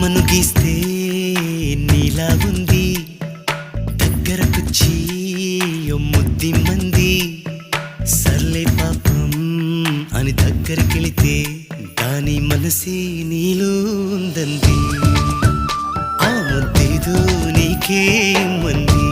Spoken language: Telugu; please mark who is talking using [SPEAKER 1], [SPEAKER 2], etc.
[SPEAKER 1] బొమ్మను గీస్తే నీలా ఉంది, దగ్గరకొచ్చి ముద్ది మంది. సర్లే పాపం అని దగ్గరికెళితే దాని మనసే నీలో ఉందంది. ఆ ముద్దేదో నీకే మంది.